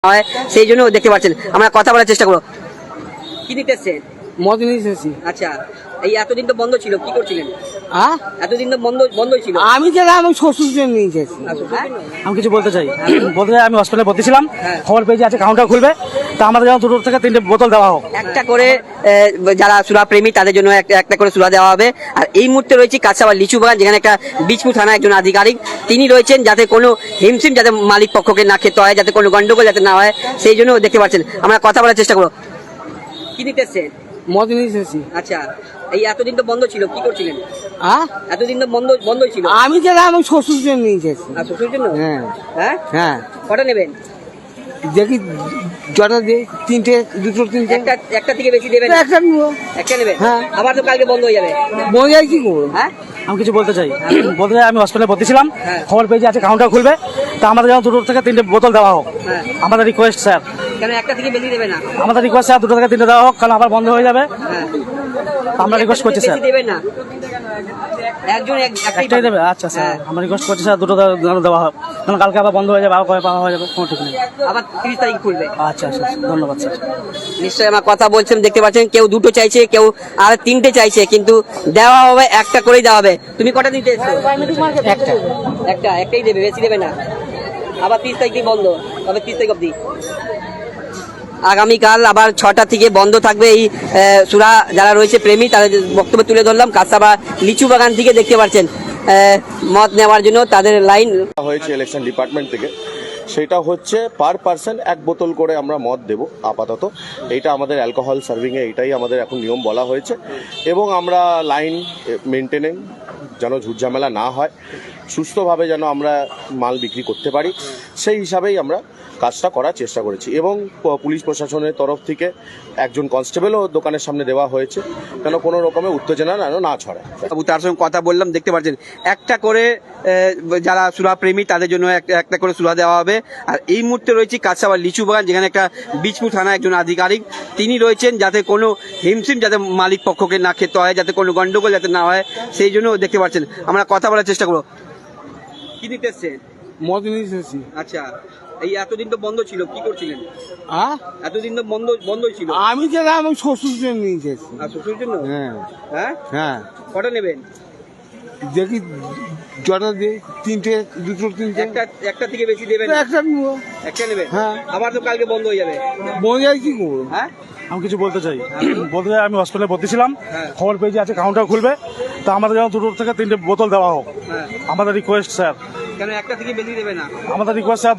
হয় সেই জন্য দেখতে পাচ্ছেন আমরা কথা বলার চেষ্টা করবো। কি নিতে এসছেন? মদ নিয়ে এসেছি। আচ্ছা, এই এতদিন তো বন্ধ ছিল, কি করছিলেন? হ্যাঁ, এতদিন তো বন্ধই ছিল। আমি যেটা আমি শ্বশুর জন্য নিয়ে এসেছি। হ্যাঁ? আমি কিছু বলতে চাই আমি হসপিটালে ভর্তি ছিলাম, হ্যাঁ। খবর পেয়েছি আছে কাউন্টার খুলবে, তা আমাদের যেন দুটো থেকে তিনটে বোতল দেওয়া হোক। একটা করে যারা সুরা প্রেমী তাদের জন্য একটা করে সুরা দেওয়া হবে। আর এই মুহূর্তে রয়েছে কাছাবার লিচু বাগান, যেখানে একটা বিজপুর থানা একজন আধিকারিক তিনি রয়েছেন, যাতে কোনো হিমশিম যাতে মালিক পক্ষকে না খেতে হয়, যাতে কোনো গন্ডগোল যাতে না হয় সেই জন্য দেখতে পাচ্ছেন আমরা কথা বলার চেষ্টা করবো। কি নিতে এসছেন? মদ নিয়ে এসেছি। আচ্ছা, এই এতদিন তো বন্ধ ছিল, কি করছিলেন? হ্যাঁ, এতদিন তো বন্ধই ছিল। আমি যেটা আমি শ্বশুর জন্য নিয়ে এসেছি। আর শ্বশুর জন্য? হ্যাঁ হ্যাঁ, হ্যাঁ, কটা নেবেন? দেখি জটা দিয়ে তিনটে, দুটো তিনটে। একটা থেকে বেশি দেবেন? একটা নিবো। একটা নেবেন? হ্যাঁ। আবার তো কালকে বন্ধ হয়ে যাবে। বলে যাই কি করবো? হ্যাঁ, আমি কিছু বলতে চাই আমি হসপিটালে ভর্তি ছিলাম, হ্যাঁ। খবর পেয়েছি আছে কাউন্টার খুলবে, তা আমাদের যেন দুটো থেকে তিনটে বোতল দেওয়া হোক। হ্যাঁ। আমাদের রিকোয়েস্ট স্যার, কেন একটা থেকে বেশি দেবে না? আমাদের রিকোয়েস্ট স্যার দুটো থেকে তিনটে দেওয়া হোক, কারণ আবার বন্ধ হয়ে যাবে। হ্যাঁ, আমরা রিকোয়েস্ট করছি স্যার। বেশি দেবেন না, একজন একটাই একটাই দেবে? আচ্ছা স্যার, হ্যাঁ। আমরা রিকোয়েস্ট করছি স্যার দুটো যেন দেওয়া হোক, কারণ কালকে আবার বন্ধ হয়ে যাবে, আবার কবে পাওয়া হয়ে যাবে কোনো ঠিক নেই। আবার 30 তারিখ খুলবে। আচ্ছা আচ্ছা, ধন্যবাদ স্যার। নিশ্চয়ই আমার কথা বলছেন, দেখতে পাচ্ছেন কেউ দুটো চাইছে, কেউ আর তিনটে চাইছে, কিন্তু দেওয়া হবে একটা করেই দেওয়া হবে। তুমি কটা দিতে এসছো? একটাই দেবে, বেশি দেবে না। আবার 30 তারিখ থেকে বন্ধ, তবে 30 তারিখ অবধি। আগামীকাল আবার 6টা থেকে বন্ধ থাকবে। এই সুরা যারা রয়েছে প্রেমী তাদের বক্তব্য তুলে ধরলাম। কাছাবা লিচু বাগান থেকে দেখতে পাচ্ছেন মদ নেওয়ার জন্য তাদের লাইন হয়েছে ইলেকশন ডিপার্টমেন্ট থেকে। সেটা হচ্ছে পার পার্সন এক বোতল করে আমরা মদ দেব আপাতত। এইটা আমাদের অ্যালকোহল সার্ভিংয়ে এইটাই আমাদের এখন নিয়ম বলা হয়েছে, এবং আমরা লাইন মেনটেনেন যেন ঝুটঝামেলা না হয়, সুস্থভাবে যেন আমরা মাল বিক্রি করতে পারি, সেই হিসাবেই আমরা কাজটা করার চেষ্টা করেছি। এবং পুলিশ প্রশাসনের তরফ থেকে একজন কনস্টেবলও দোকানের সামনে দেওয়া হয়েছে, যেন কোনো রকমের উত্তেজনা যেন না ছড়ায়। তার সঙ্গে কথা বললাম, দেখতে পাচ্ছেন একটা করে যারা সুরা প্রেমী তাদের জন্য একটা করে সুরা দেওয়া হবে। আর এই মুহূর্তে রয়েছে কাছাবা লিচু বাগান, যেখানে একটা বিজপুর থানা একজন আধিকারিক তিনি রয়েছেন, যাতে কোনো হিমশিম যাতে মালিক পক্ষকে না খেতে হয়, যাতে কোনো গন্ডগোল যাতে না হয় সেই জন্য দেখতে পাচ্ছেন আমরা কথা বলার চেষ্টা করবো। কি নিতে এসছেন? মদ নিয়ে এসেছি। আচ্ছা, এই এতদিন তো বন্ধ ছিল, কি করছিলেন? হ্যাঁ, এতদিন তো বন্ধই ছিল। আমি যেটা আমি শ্বশুর জন্য নিয়ে এসেছি। আর শ্বশুর জন্য? হ্যাঁ হ্যাঁ, হ্যাঁ, কটা নেবেন? দেখি জটা দিয়ে তিনটে, দুটো তিনটে। একটা থেকে বেশি দেবেন? একটা নিবো। একটা নেবেন? হ্যাঁ। আবার তো কালকে বন্ধ হয়ে যাবে। বলে যাই কি করবো? হ্যাঁ, আমি কিছু বলতে চাই আমি হসপিটালে ভর্তি ছিলাম, হ্যাঁ। খবর পেয়েছি আছে কাউন্টার খুলবে, তা আমাদের যেন দুটো থেকে তিনটে বোতল দেওয়া হোক। হ্যাঁ। আমাদের রিকোয়েস্ট স্যার, কেন একটা থেকে বেশি দেবে না? আমাদের রিকোয়েস্ট স্যার দুটো